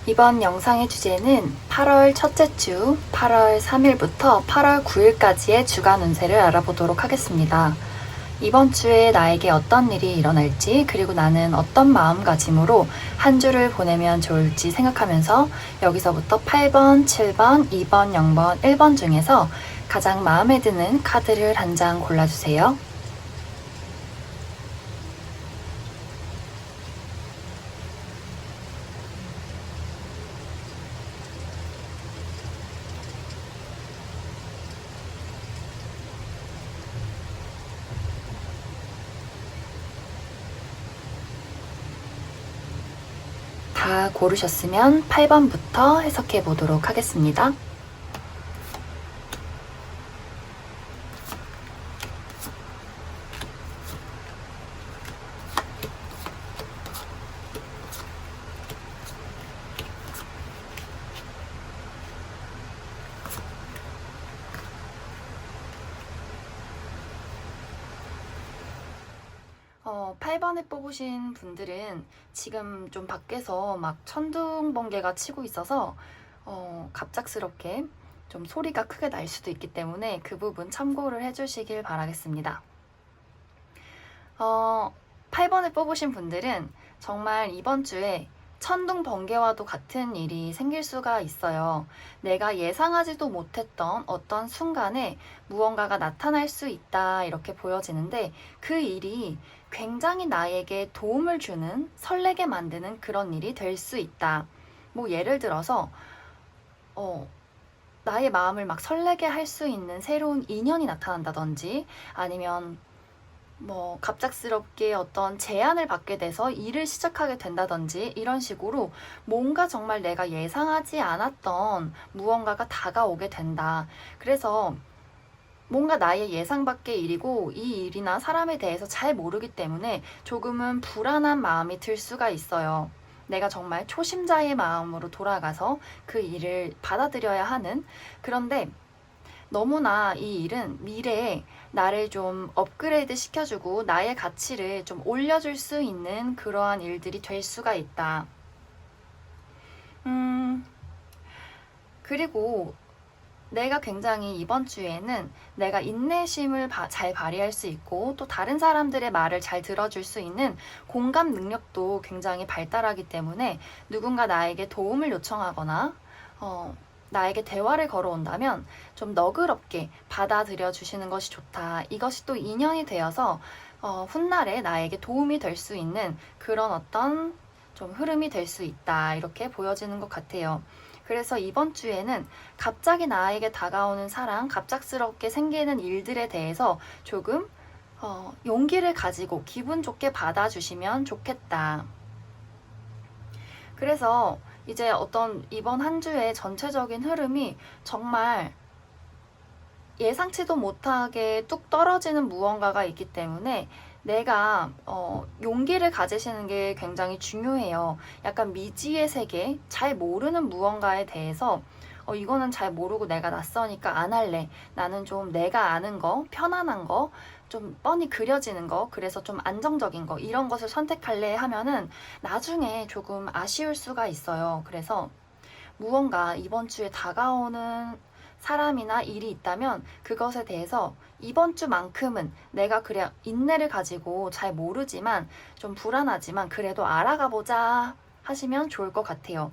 이번 영상의 주제는 8월 첫째 주 8월 3일부터 8월 9일까지의 주간 운세를 알아보도록 하겠습니다. 이번 주에 나에게 어떤 일이 일어날지, 그리고 나는 어떤 마음가짐으로 한 주를 보내면 좋을지 생각하면서 여기서부터 8번, 7번, 2번, 0번, 1번 중에서 가장 마음에 드는 카드를 한 장 골라주세요. 다 고르셨으면 8번부터 해석해 보도록 하겠습니다. 어, 8번을 뽑으신 분들은 지금 좀 밖에서 막 천둥 번개가 치고 있어서 갑작스럽게 좀 소리가 크게 날 수도 있기 때문에 그 부분 참고를 해주시길 바라겠습니다. 8번을 뽑으신 분들은 정말 이번 주에 천둥 번개와도 같은 일이 생길 수가 있어요. 내가 예상하지도 못했던 어떤 순간에 무언가가 나타날 수 있다, 이렇게 보여지는데 그 일이 굉장히 나에게 도움을 주는, 설레게 만드는 그런 일이 될 수 있다. 뭐 예를 들어서 나의 마음을 막 설레게 할 수 있는 새로운 인연이 나타난다든지, 아니면 뭐 갑작스럽게 어떤 제안을 받게 돼서 일을 시작하게 된다든지, 이런 식으로 뭔가 정말 내가 예상하지 않았던 무언가가 다가오게 된다. 그래서 뭔가 나의 예상 밖의 일이고 이 일이나 사람에 대해서 잘 모르기 때문에 조금은 불안한 마음이 들 수가 있어요. 내가 정말 초심자의 마음으로 돌아가서 그 일을 받아들여야 하는, 그런데 너무나 이 일은 미래에 나를 좀 업그레이드 시켜주고 나의 가치를 좀 올려줄 수 있는 그러한 일들이 될 수가 있다. 그리고 내가 굉장히 이번 주에는 내가 인내심을 잘 발휘할 수 있고, 또 다른 사람들의 말을 잘 들어줄 수 있는 공감 능력도 굉장히 발달하기 때문에 누군가 나에게 도움을 요청하거나 나에게 대화를 걸어온다면 좀 너그럽게 받아들여 주시는 것이 좋다. 이것이 또 인연이 되어서 훗날에 나에게 도움이 될 수 있는 그런 어떤 좀 흐름이 될 수 있다, 이렇게 보여지는 것 같아요. 그래서 이번 주에는 갑자기 나에게 다가오는 사랑, 갑작스럽게 생기는 일들에 대해서 조금 용기를 가지고 기분 좋게 받아주시면 좋겠다. 그래서 이제 어떤 이번 한 주의 전체적인 흐름이 정말 예상치도 못하게 뚝 떨어지는 무언가가 있기 때문에 내가 용기를 가지시는 게 굉장히 중요해요. 약간 미지의 세계, 잘 모르는 무언가에 대해서 이거는 잘 모르고 내가 낯서니까 안 할래. 나는 좀 내가 아는 거, 편안한 거, 좀 뻔히 그려지는 거, 그래서 좀 안정적인 거, 이런 것을 선택할래 하면은 나중에 조금 아쉬울 수가 있어요. 그래서 무언가 이번 주에 다가오는 사람이나 일이 있다면 그것에 대해서 이번 주만큼은 내가 그래 인내를 가지고 잘 모르지만 좀 불안하지만 그래도 알아가 보자 하시면 좋을 것 같아요.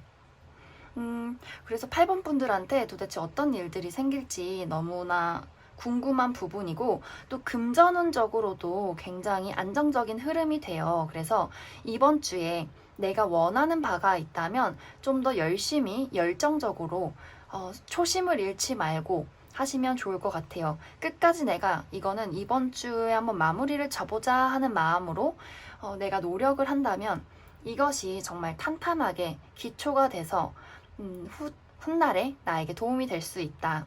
그래서 8번 분들한테 도대체 어떤 일들이 생길지 너무나 궁금한 부분이고, 또 금전운적으로도 굉장히 안정적인 흐름이 돼요. 그래서 이번 주에 내가 원하는 바가 있다면 좀 더 열심히 열정적으로 초심을 잃지 말고 하시면 좋을 것 같아요. 끝까지 내가 이거는 이번 주에 한번 마무리를 져보자 하는 마음으로 내가 노력을 한다면 이것이 정말 탄탄하게 기초가 돼서 훗날에 나에게 도움이 될 수 있다.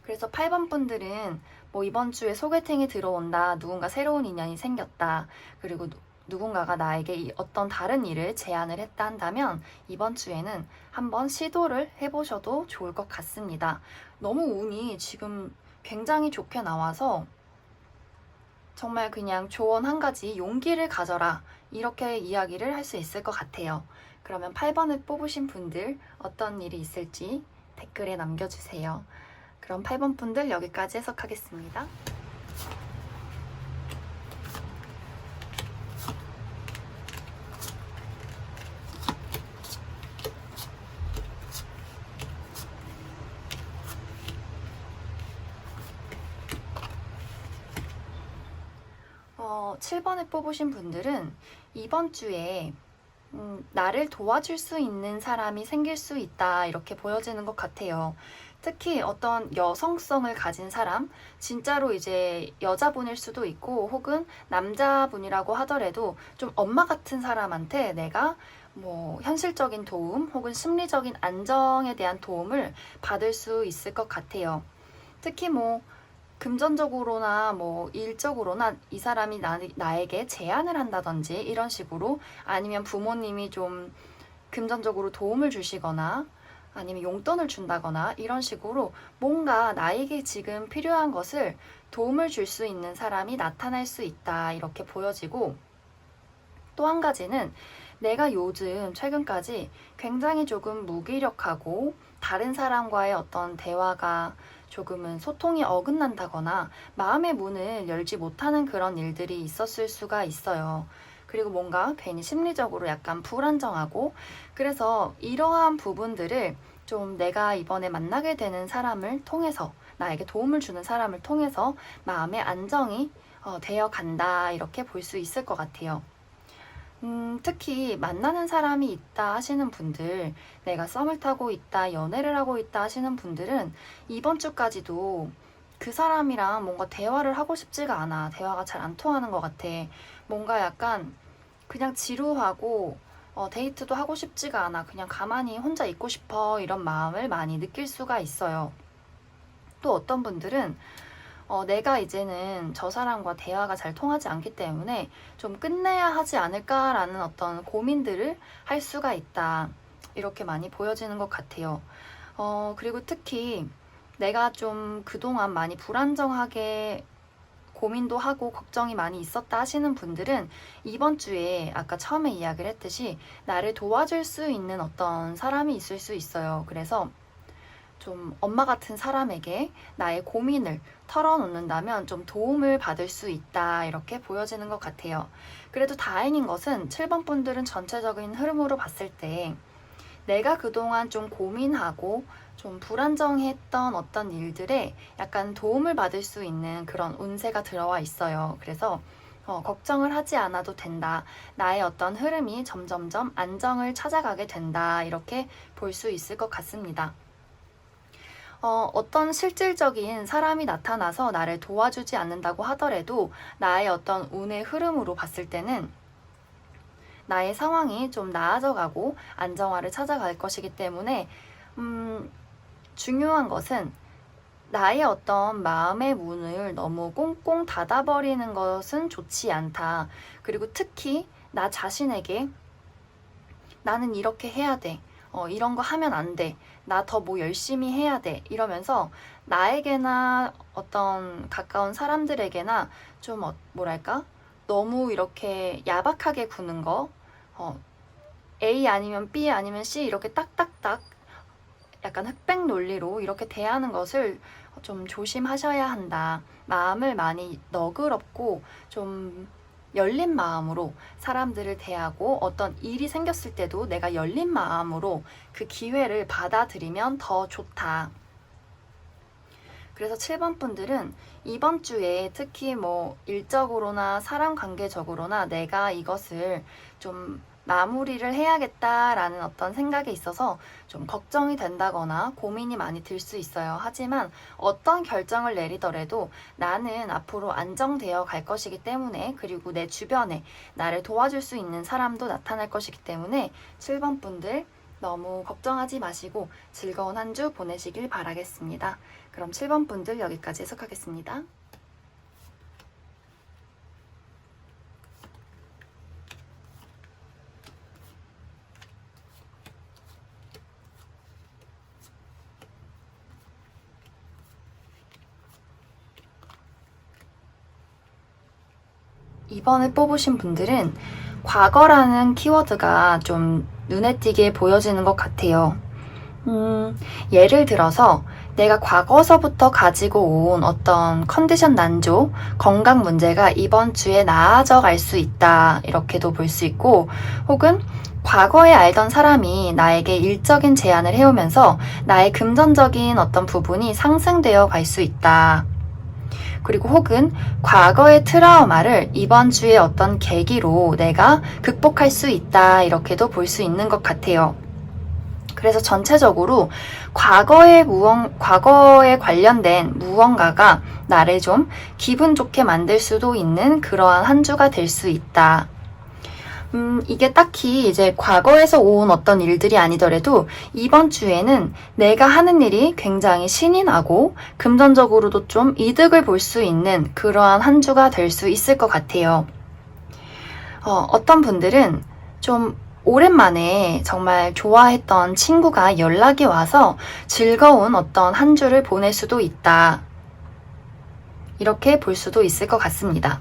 그래서 8번 분들은 뭐 이번 주에 소개팅이 들어온다, 누군가 새로운 인연이 생겼다, 그리고 누군가가 나에게 어떤 다른 일을 제안을 했다 한다면 이번 주에는 한번 시도를 해보셔도 좋을 것 같습니다. 너무 운이 지금 굉장히 좋게 나와서 정말 그냥 조언 한 가지, 용기를 가져라, 이렇게 이야기를 할 수 있을 것 같아요. 그러면 8번을 뽑으신 분들 어떤 일이 있을지 댓글에 남겨주세요. 그럼 8번 분들 여기까지 해석하겠습니다. 어, 7번을 뽑으신 분들은 이번 주에 나를 도와줄 수 있는 사람이 생길 수 있다 이렇게 보여지는 것 같아요. 특히 어떤 여성성을 가진 사람, 진짜로 이제 여자분일 수도 있고 혹은 남자분이라고 하더라도 좀 엄마 같은 사람한테 내가 뭐 현실적인 도움 혹은 심리적인 안정에 대한 도움을 받을 수 있을 것 같아요. 특히 뭐 금전적으로나 뭐 일적으로나 이 사람이 나에게 제안을 한다든지 이런 식으로, 아니면 부모님이 좀 금전적으로 도움을 주시거나 아니면 용돈을 준다거나 이런 식으로 뭔가 나에게 지금 필요한 것을 도움을 줄 수 있는 사람이 나타날 수 있다 이렇게 보여지고, 또 한 가지는 내가 요즘 최근까지 굉장히 조금 무기력하고 다른 사람과의 어떤 대화가 조금은 소통이 어긋난다거나 마음의 문을 열지 못하는 그런 일들이 있었을 수가 있어요. 그리고 뭔가 괜히 심리적으로 약간 불안정하고, 그래서 이러한 부분들을 좀 내가 이번에 만나게 되는 사람을 통해서, 나에게 도움을 주는 사람을 통해서 마음의 안정이 되어 간다 이렇게 볼 수 있을 것 같아요. 특히 만나는 사람이 있다 하시는 분들, 내가 썸을 타고 있다, 연애를 하고 있다 하시는 분들은 이번 주까지도 그 사람이랑 뭔가 대화를 하고 싶지가 않아. 대화가 잘 안 통하는 것 같아. 뭔가 약간 그냥 지루하고 데이트도 하고 싶지가 않아. 그냥 가만히 혼자 있고 싶어. 이런 마음을 많이 느낄 수가 있어요. 또 어떤 분들은 내가 이제는 저 사람과 대화가 잘 통하지 않기 때문에 좀 끝내야 하지 않을까라는 어떤 고민들을 할 수가 있다. 이렇게 많이 보여지는 것 같아요. 그리고 특히 내가 좀 그동안 많이 불안정하게 고민도 하고 걱정이 많이 있었다 하시는 분들은 이번 주에 아까 처음에 이야기를 했듯이 나를 도와줄 수 있는 어떤 사람이 있을 수 있어요. 그래서 좀 엄마 같은 사람에게 나의 고민을 털어놓는다면 좀 도움을 받을 수 있다 이렇게 보여지는 것 같아요. 그래도 다행인 것은 7번 분들은 전체적인 흐름으로 봤을 때 내가 그동안 좀 고민하고 좀 불안정했던 어떤 일들에 약간 도움을 받을 수 있는 그런 운세가 들어와 있어요. 그래서 걱정을 하지 않아도 된다. 나의 어떤 흐름이 점점점 안정을 찾아가게 된다. 이렇게 볼 수 있을 것 같습니다. 어떤 실질적인 사람이 나타나서 나를 도와주지 않는다고 하더라도 나의 어떤 운의 흐름으로 봤을 때는 나의 상황이 좀 나아져가고 안정화를 찾아갈 것이기 때문에 중요한 것은 나의 어떤 마음의 문을 너무 꽁꽁 닫아버리는 것은 좋지 않다. 그리고 특히 나 자신에게 나는 이렇게 해야 돼. 이런 거 하면 안 돼. 나 더 뭐 열심히 해야 돼. 이러면서 나에게나 어떤 가까운 사람들에게나 좀 뭐랄까? 너무 이렇게 야박하게 구는 거, A 아니면 B 아니면 C 이렇게 딱딱딱 약간 흑백 논리로 이렇게 대하는 것을 좀 조심하셔야 한다. 마음을 많이 너그럽고 좀 열린 마음으로 사람들을 대하고 어떤 일이 생겼을 때도 내가 열린 마음으로 그 기회를 받아들이면 더 좋다. 그래서 7번 분들은 이번 주에 특히 뭐 일적으로나 사람 관계적으로나 내가 이것을 좀 마무리를 해야겠다라는 어떤 생각에 있어서 좀 걱정이 된다거나 고민이 많이 들 수 있어요. 하지만 어떤 결정을 내리더라도 나는 앞으로 안정되어 갈 것이기 때문에, 그리고 내 주변에 나를 도와줄 수 있는 사람도 나타날 것이기 때문에 7번 분들 너무 걱정하지 마시고 즐거운 한 주 보내시길 바라겠습니다. 그럼 7번 분들 여기까지 해석하겠습니다. 이번에 뽑으신 분들은 과거라는 키워드가 좀 눈에 띄게 보여지는 것 같아요. 예를 들어서 내가 과거서부터 가지고 온 어떤 컨디션 난조, 건강 문제가 이번 주에 나아져 갈 수 있다. 이렇게도 볼 수 있고, 혹은 과거에 알던 사람이 나에게 일적인 제안을 해오면서 나의 금전적인 어떤 부분이 상승되어 갈 수 있다. 그리고 혹은 과거의 트라우마를 이번 주에 어떤 계기로 내가 극복할 수 있다. 이렇게도 볼 수 있는 것 같아요. 그래서 전체적으로 과거에 관련된 무언가가 나를 좀 기분 좋게 만들 수도 있는 그러한 한 주가 될 수 있다. 이게 딱히 이제 과거에서 온 어떤 일들이 아니더라도 이번 주에는 내가 하는 일이 굉장히 신이 나고 금전적으로도 좀 이득을 볼 수 있는 그러한 한 주가 될 수 있을 것 같아요. 어떤 분들은 좀 오랜만에 정말 좋아했던 친구가 연락이 와서 즐거운 어떤 한 주를 보낼 수도 있다. 이렇게 볼 수도 있을 것 같습니다.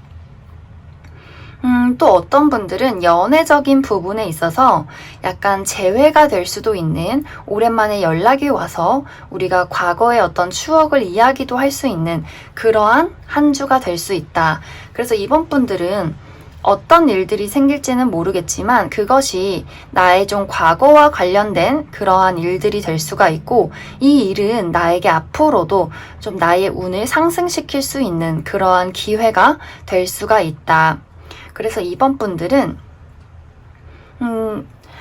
또 어떤 분들은 연애적인 부분에 있어서 약간 재회가 될 수도 있는 오랜만에 연락이 와서 우리가 과거의 어떤 추억을 이야기도 할 수 있는 그러한 한 주가 될 수 있다. 그래서 이번 분들은 어떤 일들이 생길지는 모르겠지만 그것이 나의 좀 과거와 관련된 그러한 일들이 될 수가 있고 이 일은 나에게 앞으로도 좀 나의 운을 상승시킬 수 있는 그러한 기회가 될 수가 있다. 그래서 이번 분들은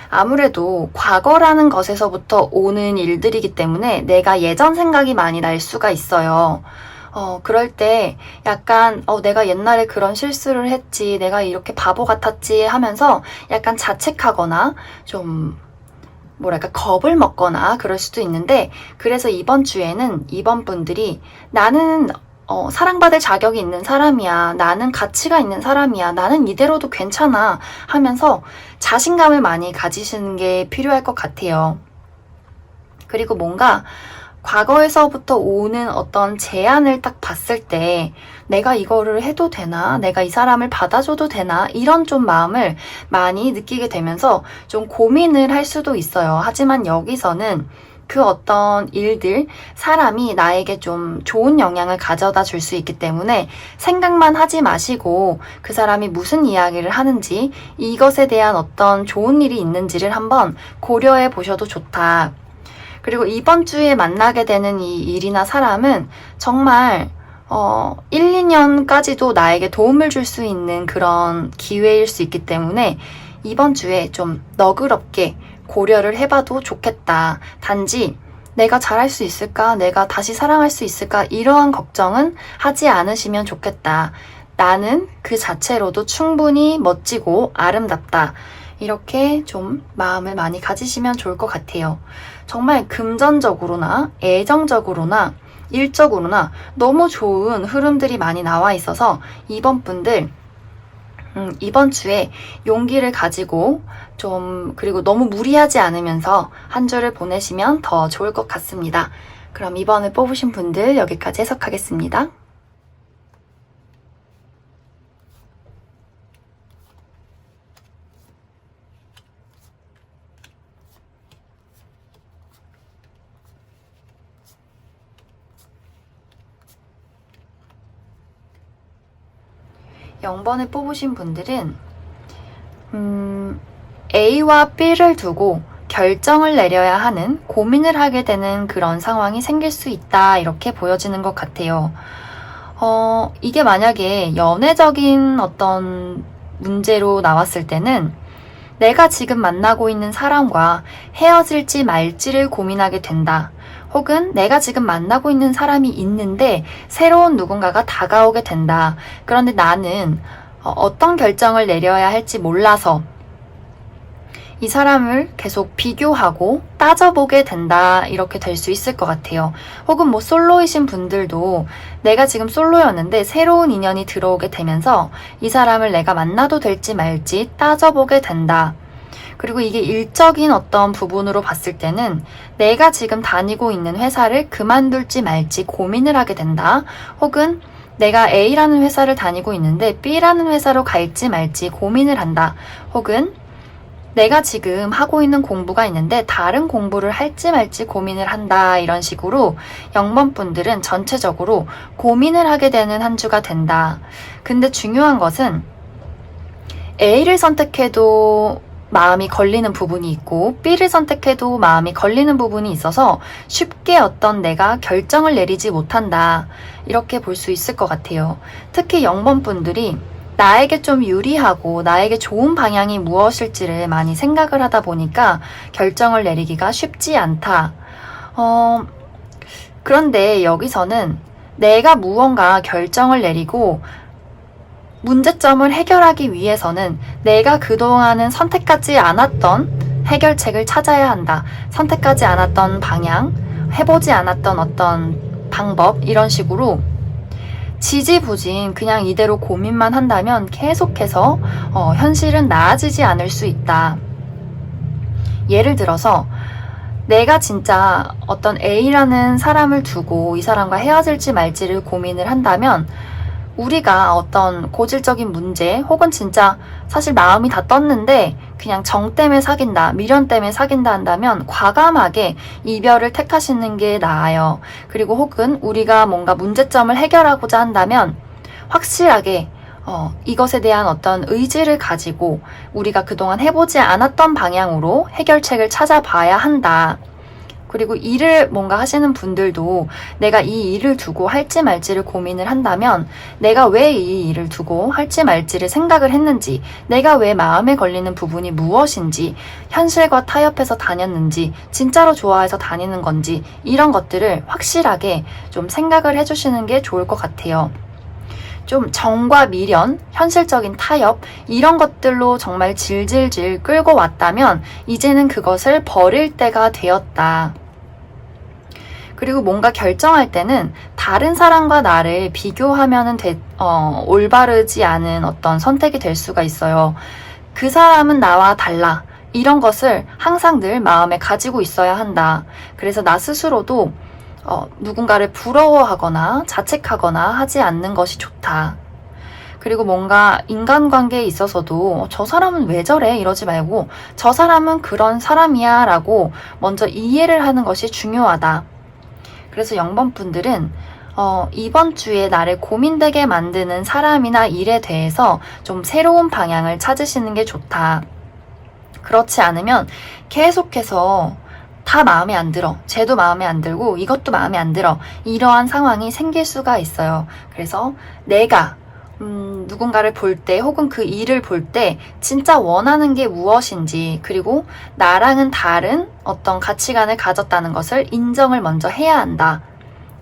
아무래도 과거라는 것에서부터 오는 일들이기 때문에 내가 예전 생각이 많이 날 수가 있어요. 그럴 때 약간 내가 옛날에 그런 실수를 했지, 내가 이렇게 바보 같았지 하면서 약간 자책하거나 좀 뭐랄까 겁을 먹거나 그럴 수도 있는데 그래서 이번 주에는 이번 분들이 나는 사랑받을 자격이 있는 사람이야. 나는 가치가 있는 사람이야. 나는 이대로도 괜찮아. 하면서 자신감을 많이 가지시는 게 필요할 것 같아요. 그리고 뭔가 과거에서부터 오는 어떤 제안을 딱 봤을 때 내가 이거를 해도 되나? 내가 이 사람을 받아줘도 되나? 이런 좀 마음을 많이 느끼게 되면서 좀 고민을 할 수도 있어요. 하지만 여기서는 그 어떤 일들, 사람이 나에게 좀 좋은 영향을 가져다 줄 수 있기 때문에 생각만 하지 마시고 그 사람이 무슨 이야기를 하는지 이것에 대한 어떤 좋은 일이 있는지를 한번 고려해 보셔도 좋다. 그리고 이번 주에 만나게 되는 이 일이나 사람은 정말 1, 2년까지도 나에게 도움을 줄 수 있는 그런 기회일 수 있기 때문에 이번 주에 좀 너그럽게 고려를 해봐도 좋겠다. 단지 내가 잘할 수 있을까? 내가 다시 사랑할 수 있을까? 이러한 걱정은 하지 않으시면 좋겠다. 나는 그 자체로도 충분히 멋지고 아름답다. 이렇게 좀 마음을 많이 가지시면 좋을 것 같아요. 정말 금전적으로나 애정적으로나 일적으로나 너무 좋은 흐름들이 많이 나와 있어서 이번 분들 이번 주에 용기를 가지고 좀 그리고 너무 무리하지 않으면서 한 주를 보내시면 더 좋을 것 같습니다. 그럼 이번에 뽑으신 분들 여기까지 해석하겠습니다. 영번에 뽑으신 분들은 A와 B를 두고 결정을 내려야 하는 고민을 하게 되는 그런 상황이 생길 수 있다 이렇게 보여지는 것 같아요. 이게 만약에 연애적인 어떤 문제로 나왔을 때는 내가 지금 만나고 있는 사람과 헤어질지 말지를 고민하게 된다. 혹은 내가 지금 만나고 있는 사람이 있는데 새로운 누군가가 다가오게 된다. 그런데 나는 어떤 결정을 내려야 할지 몰라서 이 사람을 계속 비교하고 따져보게 된다. 이렇게 될 수 있을 것 같아요. 혹은 뭐 솔로이신 분들도 내가 지금 솔로였는데 새로운 인연이 들어오게 되면서 이 사람을 내가 만나도 될지 말지 따져보게 된다. 그리고 이게 일적인 어떤 부분으로 봤을 때는 내가 지금 다니고 있는 회사를 그만둘지 말지 고민을 하게 된다. 혹은 내가 A라는 회사를 다니고 있는데 B라는 회사로 갈지 말지 고민을 한다. 혹은 내가 지금 하고 있는 공부가 있는데 다른 공부를 할지 말지 고민을 한다. 이런 식으로 0번 분들은 전체적으로 고민을 하게 되는 한 주가 된다. 근데 중요한 것은 A를 선택해도 마음이 걸리는 부분이 있고 B를 선택해도 마음이 걸리는 부분이 있어서 쉽게 어떤 내가 결정을 내리지 못한다. 이렇게 볼 수 있을 것 같아요. 특히 0번 분들이 나에게 좀 유리하고 나에게 좋은 방향이 무엇일지를 많이 생각을 하다 보니까 결정을 내리기가 쉽지 않다. 그런데 여기서는 내가 무언가 결정을 내리고 문제점을 해결하기 위해서는 내가 그동안은 선택하지 않았던 해결책을 찾아야 한다. 선택하지 않았던 방향, 해보지 않았던 어떤 방법, 이런 식으로 지지부진 그냥 이대로 고민만 한다면 계속해서 현실은 나아지지 않을 수 있다. 예를 들어서 내가 진짜 어떤 A라는 사람을 두고 이 사람과 헤어질지 말지를 고민을 한다면 우리가 어떤 고질적인 문제 혹은 진짜 사실 마음이 다 떴는데 그냥 정 때문에 사귄다, 미련 때문에 사귄다 한다면 과감하게 이별을 택하시는 게 나아요. 그리고 혹은 우리가 뭔가 문제점을 해결하고자 한다면 확실하게 이것에 대한 어떤 의지를 가지고 우리가 그동안 해보지 않았던 방향으로 해결책을 찾아봐야 한다. 그리고 일을 뭔가 하시는 분들도 내가 이 일을 두고 할지 말지를 고민을 한다면 내가 왜 이 일을 두고 할지 말지를 생각을 했는지, 내가 왜 마음에 걸리는 부분이 무엇인지, 현실과 타협해서 다녔는지, 진짜로 좋아해서 다니는 건지, 이런 것들을 확실하게 좀 생각을 해주시는 게 좋을 것 같아요. 좀 정과 미련, 현실적인 타협, 이런 것들로 정말 질질질 끌고 왔다면 이제는 그것을 버릴 때가 되었다. 그리고 뭔가 결정할 때는 다른 사람과 나를 비교하면은 올바르지 않은 어떤 선택이 될 수가 있어요. 그 사람은 나와 달라. 이런 것을 항상 늘 마음에 가지고 있어야 한다. 그래서 나 스스로도 누군가를 부러워하거나 자책하거나 하지 않는 것이 좋다. 그리고 뭔가 인간관계에 있어서도 저 사람은 왜 저래? 이러지 말고 저 사람은 그런 사람이야 라고 먼저 이해를 하는 것이 중요하다. 그래서 0번 분들은 이번 주에 나를 고민되게 만드는 사람이나 일에 대해서 좀 새로운 방향을 찾으시는 게 좋다. 그렇지 않으면 계속해서 다 마음에 안 들어. 쟤도 마음에 안 들고 이것도 마음에 안 들어. 이러한 상황이 생길 수가 있어요. 그래서 내가 누군가를 볼 때 혹은 그 일을 볼 때 진짜 원하는 게 무엇인지, 그리고 나랑은 다른 어떤 가치관을 가졌다는 것을 인정을 먼저 해야 한다.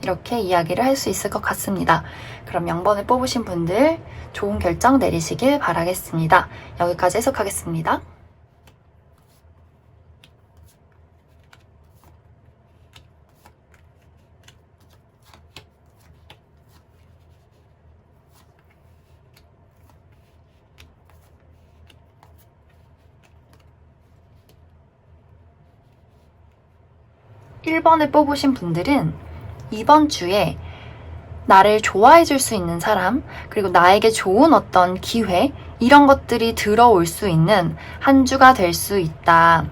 이렇게 이야기를 할 수 있을 것 같습니다. 그럼 0번을 뽑으신 분들 좋은 결정 내리시길 바라겠습니다. 여기까지 해석하겠습니다. 1번을 뽑으신 분들은 이번 주에 나를 좋아해 줄 수 있는 사람, 그리고 나에게 좋은 어떤 기회, 이런 것들이 들어올 수 있는 한 주가 될 수 있다.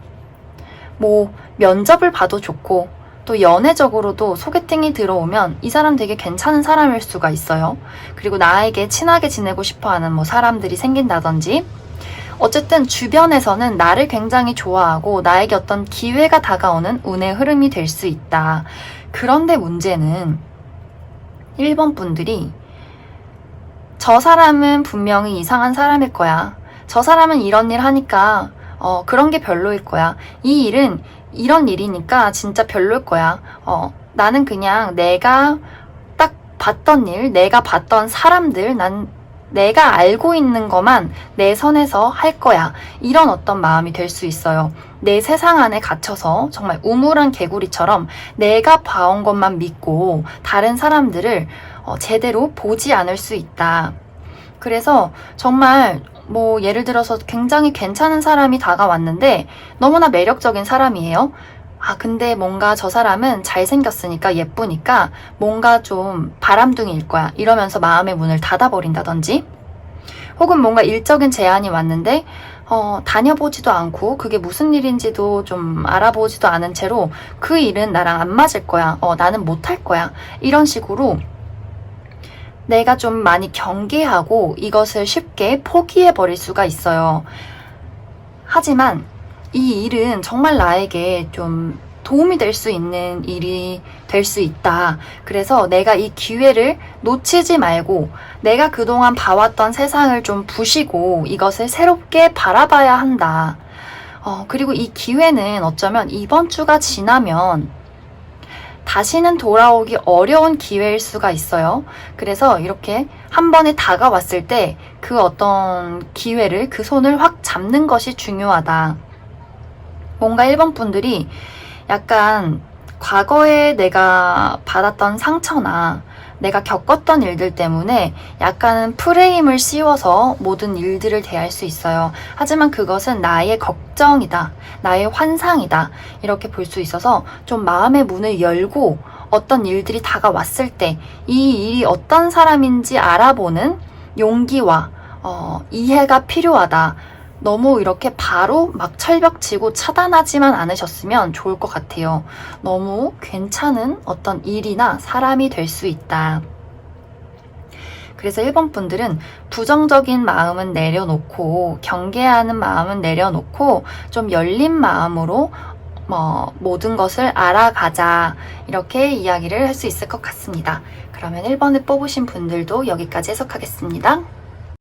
뭐 면접을 봐도 좋고 또 연애적으로도 소개팅이 들어오면 이 사람 되게 괜찮은 사람일 수가 있어요. 그리고 나에게 친하게 지내고 싶어하는 뭐 사람들이 생긴다든지, 어쨌든 주변에서는 나를 굉장히 좋아하고 나에게 어떤 기회가 다가오는 운의 흐름이 될 수 있다. 그런데 문제는 1번 분들이 저 사람은 분명히 이상한 사람일 거야. 저 사람은 이런 일 하니까 그런 게 별로일 거야. 이 일은 이런 일이니까 진짜 별로일 거야. 나는 그냥 내가 딱 봤던 일, 내가 봤던 사람들, 내가 알고 있는 것만 내 선에서 할 거야. 이런 어떤 마음이 될 수 있어요. 내 세상 안에 갇혀서 정말 우물한 개구리처럼 내가 봐온 것만 믿고 다른 사람들을 제대로 보지 않을 수 있다. 그래서 정말 뭐 예를 들어서 굉장히 괜찮은 사람이 다가왔는데 너무나 매력적인 사람이에요. 아, 근데 뭔가 저 사람은 잘생겼으니까 예쁘니까 뭔가 좀 바람둥이일 거야. 이러면서 마음의 문을 닫아버린다든지, 혹은 뭔가 일적인 제안이 왔는데 다녀보지도 않고 그게 무슨 일인지도 좀 알아보지도 않은 채로 그 일은 나랑 안 맞을 거야. 나는 못할 거야. 이런 식으로 내가 좀 많이 경계하고 이것을 쉽게 포기해버릴 수가 있어요. 하지만 이 일은 정말 나에게 좀 도움이 될 수 있는 일이 될 수 있다. 그래서 내가 이 기회를 놓치지 말고 내가 그동안 봐왔던 세상을 좀 부시고 이것을 새롭게 바라봐야 한다. 그리고 이 기회는 어쩌면 이번 주가 지나면 다시는 돌아오기 어려운 기회일 수가 있어요. 그래서 이렇게 한 번에 다가왔을 때 그 어떤 기회를, 그 손을 확 잡는 것이 중요하다. 뭔가 1번 분들이 약간 과거에 내가 받았던 상처나 내가 겪었던 일들 때문에 약간은 프레임을 씌워서 모든 일들을 대할 수 있어요. 하지만 그것은 나의 걱정이다, 나의 환상이다, 이렇게 볼 수 있어서 좀 마음의 문을 열고 어떤 일들이 다가왔을 때 이 일이 어떤 사람인지 알아보는 용기와 이해가 필요하다. 너무 이렇게 바로 막 철벽치고 차단하지만 않으셨으면 좋을 것 같아요. 너무 괜찮은 어떤 일이나 사람이 될 수 있다. 그래서 1번 분들은 부정적인 마음은 내려놓고 경계하는 마음은 내려놓고 좀 열린 마음으로 모든 것을 알아가자, 이렇게 이야기를 할 수 있을 것 같습니다. 그러면 1번을 뽑으신 분들도 여기까지 해석하겠습니다.